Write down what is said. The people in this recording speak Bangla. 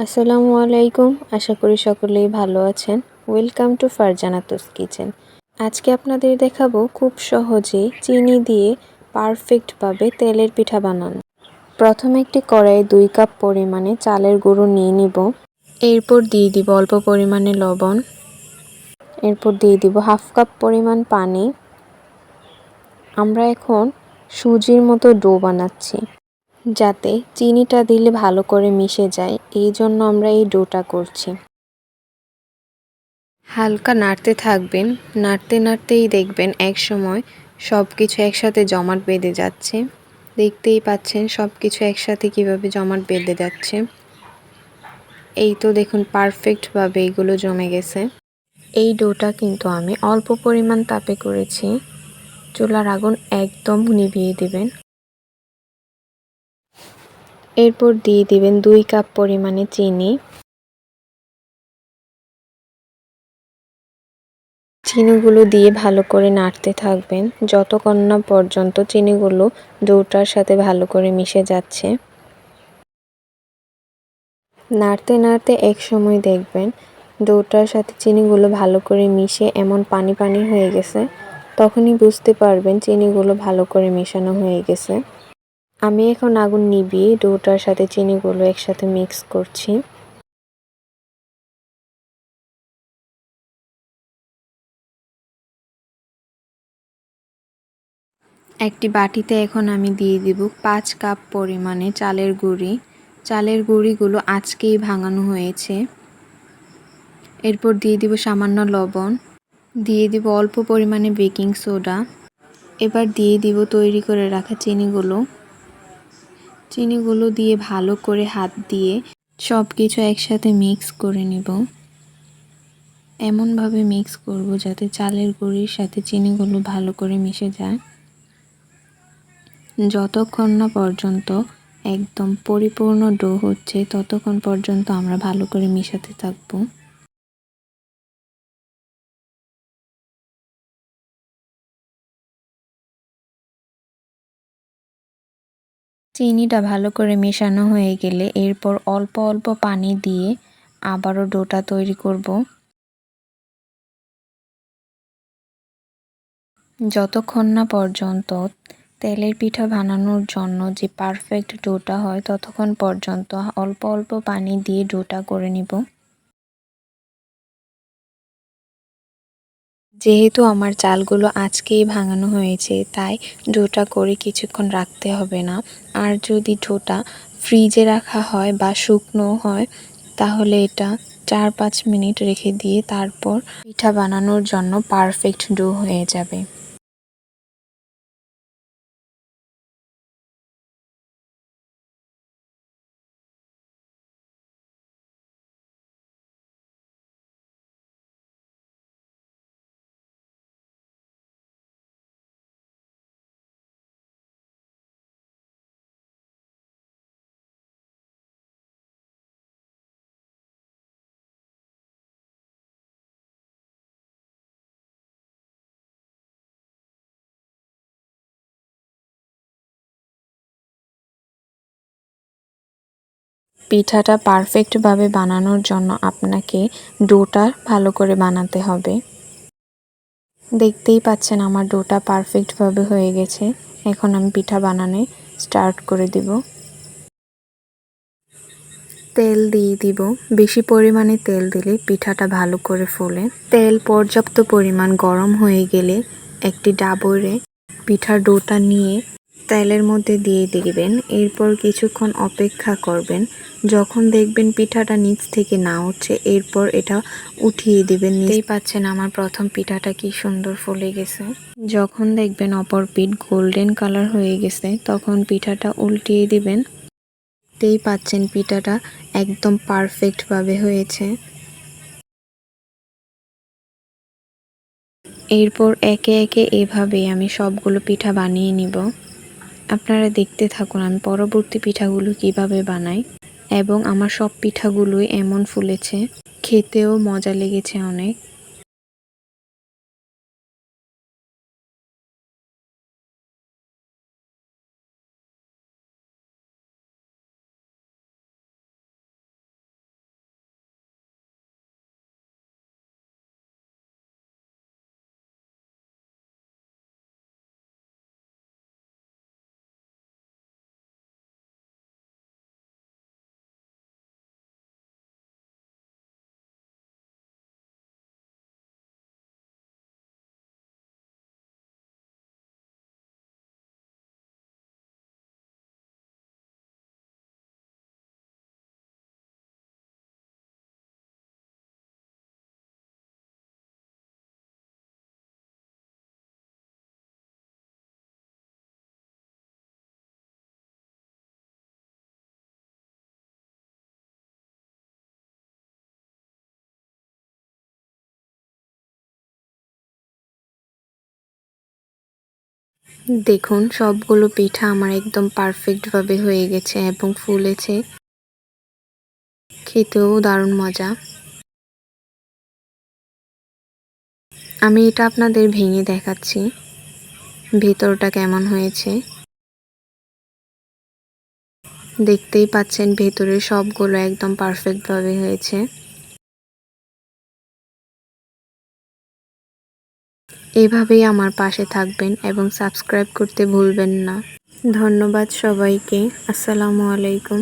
আসসালামু আলাইকুম। আশা করি সকলেই ভালো আছেন। Welcome to Farzanatus kitchen. আজকে আপনাদের দেখাবো খুব সহজে চিনি দিয়ে পারফেক্টভাবে তেলের পিঠা বানানো। প্রথমে একটি কড়াইয়ে 2 কাপ পরিমাণে চালের গুঁড়ো নিয়ে নিব। এরপর দিয়ে দিব অল্প পরিমাণে লবণ। এরপর দিয়ে দিব হাফ কাপ পরিমাণ পানি। আমরা এখন সুজির মতো ডো বানাচ্ছি, যাতে চিনিটা দিলে ভালো করে মিশে যায়, এই জন্য আমরা এই ডোটা করছি। হালকা নাড়তে থাকবেন, নাড়তে নাড়তেই দেখবেন এক সময় সব কিছু একসাথে জমাট বেঁধে যাচ্ছে। দেখতেই পাচ্ছেন সব কিছু একসাথে কিভাবে জমাট বেঁধে যাচ্ছে। এই তো দেখুন পারফেক্টভাবে এগুলো জমে গেছে। এই ডোটা কিন্তু আমি অল্প পরিমাণ তাপে করেছি। চুলার আগুন একদম নিভিয়ে দিবেন। এরপর দিয়ে দিবেন 2 কাপ পরিমাণে চিনি। চিনিগুলো দিয়ে ভালো করে নাড়তে থাকবেন যতক্ষণ না পর্যন্ত চিনিগুলো ডোটার সাথে ভালো করে মিশে যাচ্ছে। নাড়তে নাড়তে এক সময় দেখবেন ডোটার সাথে চিনিগুলো ভালো করে মিশে এমন পানি পানি হয়ে গেছে। তখনই বুঝতে পারবেন চিনিগুলো ভালো করে মেশানো হয়ে গেছে। আমি এখন আগুন নিভিয়ে ডোটার সাথে চিনিগুলো একসাথে মিক্স করছি। একটি বাটিতে এখন আমি দিয়ে দিব 5 কাপ পরিমাণে চালের গুঁড়ি। চালের গুঁড়িগুলো আজকেই ভাঙানো হয়েছে। এরপর দিয়ে দিব সামান্য লবণ, দিয়ে দিব অল্প পরিমাণে বেকিং সোডা। এবার দিয়ে দিব তৈরি করে রাখা চিনিগুলো দিয়ে ভালো করে হাত দিয়ে সব কিছু একসাথে মিক্স করে নিব। এমনভাবে মিক্স করব যাতে চালের গুঁড়ির সাথে চিনিগুলো ভালো করে মিশে যায়। যতক্ষণ না পর্যন্ত একদম পরিপূর্ণ ডো হচ্ছে ততক্ষণ পর্যন্ত আমরা ভালো করে মিশাতে থাকবো। চিনিটা ভালো করে মেশানো হয়ে গেলে এরপর অল্প অল্প পানি দিয়ে আবারও ডোটা তৈরি করব। যতক্ষণ না পর্যন্ত তেলের পিঠা বানানোর জন্য যে পারফেক্ট ডোটা হয় ততক্ষণ পর্যন্ত অল্প অল্প পানি দিয়ে ডোটা করে নিব। যেহেতু আমার চালগুলো আজকেই ভাঙানো হয়েছে তাই ডোটা করে কিছুক্ষণ রাখতে হবে না। আর যদি ডোটা ফ্রিজে রাখা হয় বা শুকনো হয় তাহলে এটা 4-5 মিনিট রেখে দিয়ে তারপর পিঠা বানানোর জন্য পারফেক্ট ডো হয়ে যাবে। পিঠাটা পারফেক্টভাবে বানানোর জন্য আপনাকে ডোটা ভালো করে বানাতে হবে। দেখতেই পাচ্ছেন আমার ডোটা পারফেক্টভাবে হয়ে গেছে। এখন আমি পিঠা বানানো স্টার্ট করে দিব। তেল দিয়ে দিব। বেশি পরিমাণে তেল দিলে পিঠাটা ভালো করে ফোলে। তেল পর্যাপ্ত পরিমাণ গরম হয়ে গেলে একটি ডাবরে পিঠার ডোটা নিয়ে তেলের মধ্যে দিয়ে দিবেন। এরপর কিছুক্ষণ অপেক্ষা করবেন। যখন দেখবেন পিঠাটা নিচ থেকে না উঠছে এরপর এটা উঠিয়ে দিবেন। দেখতেই পাচ্ছেন আমার প্রথম পিঠাটা কি সুন্দর ফুলে গেছে। যখন দেখবেন অপর পিঠ গোল্ডেন কালার হয়ে গেছে তখন পিঠাটা উল্টিয়ে দিবেন। দেখতেই পাচ্ছেন পিঠাটা একদম পারফেক্টভাবে হয়েছে। এরপর একে একে এভাবেই আমি সবগুলো পিঠা বানিয়ে নিব। আপনারা দেখতে থাকুন আমি পরবর্তী পিঠাগুলো কিভাবে বানাই এবং আমার সব পিঠাগুলোই এমন ফুলেছে। খেতেও মজা লেগেছে অনেক। দেখুন সবগুলো পিঠা আমার একদম পারফেক্টভাবে হয়ে গেছে এবং ফুলেছে। খেতেও দারুণ মজা। আমি এটা আপনাদের ভেঙে দেখাচ্ছি ভেতরটা কেমন হয়েছে। দেখতেই পাচ্ছেন ভেতরের সবগুলো একদম পারফেক্টভাবে হয়েছে। এভাবেই আমার পাশে থাকবেন এবং সাবস্ক্রাইব করতে ভুলবেন না। ধন্যবাদ সবাইকে। আসসালামু আলাইকুম।